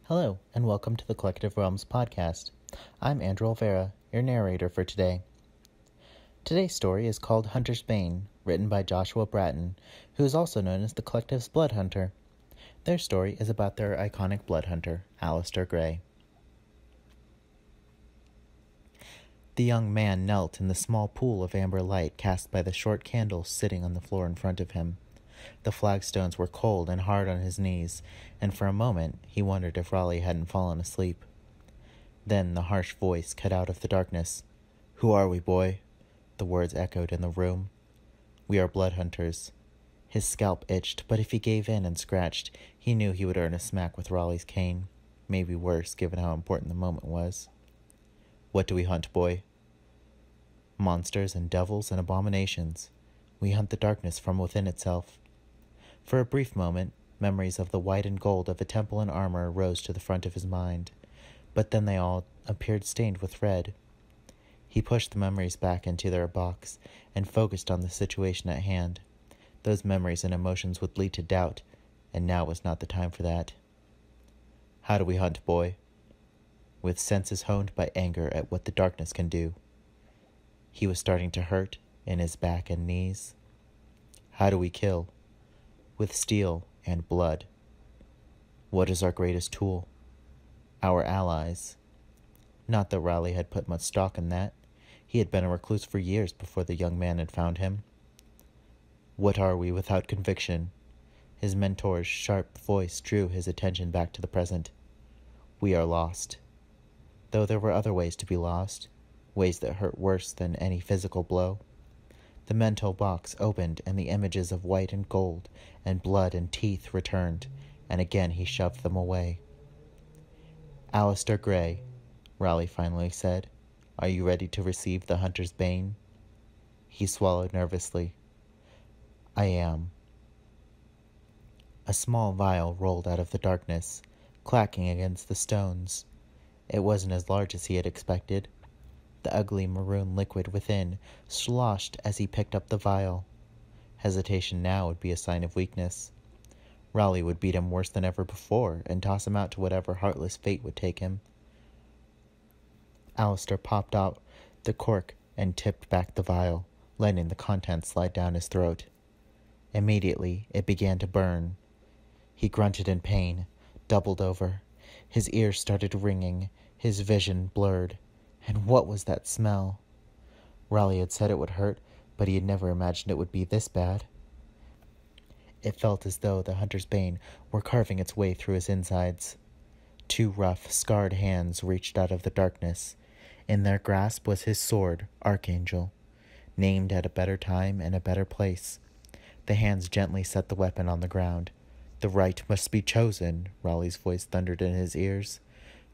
Hello, and welcome to the Collective Realms podcast. I'm Andrew Olvera, your narrator for today. Today's story is called Hunter's Bane, written by Joshua Bratton, who is also known as the Collective's Blood Hunter. Their story is about their iconic blood hunter, Alistair Gray. The young man knelt in the small pool of amber light cast by the short candle sitting on the floor in front of him. The flagstones were cold and hard on his knees, and for a moment he wondered if Raleigh hadn't fallen asleep. Then the harsh voice cut out of the darkness. "Who are we, boy?" The words echoed in the room. "We are blood hunters." His scalp itched, but if he gave in and scratched, he knew he would earn a smack with Raleigh's cane. Maybe worse, given how important the moment was. "What do we hunt, boy?" "Monsters and devils and abominations. We hunt the darkness from within itself." For a brief moment, memories of the white and gold of a temple and armor rose to the front of his mind, but then they all appeared stained with red. He pushed the memories back into their box and focused on the situation at hand. Those memories and emotions would lead to doubt, and now was not the time for that. "How do we hunt, boy?" "With senses honed by anger at what the darkness can do." He was starting to hurt in his back and knees. "How do we kill?" "With steel and blood." "What is our greatest tool?" "Our allies." Not that Raleigh had put much stock in that. He had been a recluse for years before the young man had found him. "What are we without conviction?" His mentor's sharp voice drew his attention back to the present. "We are lost." Though there were other ways to be lost, ways that hurt worse than any physical blow. The mental box opened, and the images of white and gold and blood and teeth returned, and again he shoved them away. "Alistair Gray," Raleigh finally said, "are you ready to receive the Hunter's Bane?" He swallowed nervously. "I am." A small vial rolled out of the darkness, clacking against the stones. It wasn't as large as he had expected. The ugly maroon liquid within sloshed as he picked up the vial. Hesitation now would be a sign of weakness. Raleigh would beat him worse than ever before and toss him out to whatever heartless fate would take him. Alistair popped out the cork and tipped back the vial, letting the contents slide down his throat. Immediately, it began to burn. He grunted in pain, doubled over. His ears started ringing, his vision blurred. And what was that smell? Raleigh had said it would hurt, but he had never imagined it would be this bad. It felt as though the Hunter's Bane were carving its way through his insides. Two rough, scarred hands reached out of the darkness. In their grasp was his sword, Archangel, named at a better time and a better place. The hands gently set the weapon on the ground. "The right must be chosen," Raleigh's voice thundered in his ears,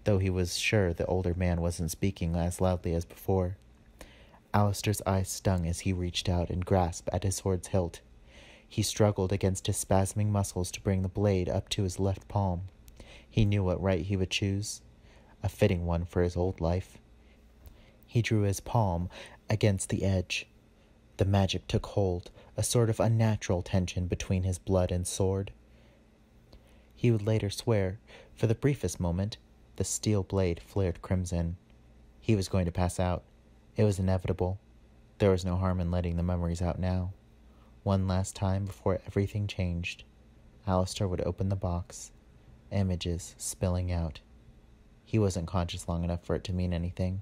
though he was sure the older man wasn't speaking as loudly as before. Alistair's eyes stung as he reached out and grasped at his sword's hilt. He struggled against his spasming muscles to bring the blade up to his left palm. He knew what right he would choose, a fitting one for his old life. He drew his palm against the edge. The magic took hold, a sort of unnatural tension between his blood and sword. He would later swear, for the briefest moment, the steel blade flared crimson. He was going to pass out. It was inevitable. There was no harm in letting the memories out now. One last time before everything changed. Alistair would open the box, images spilling out. He wasn't conscious long enough for it to mean anything.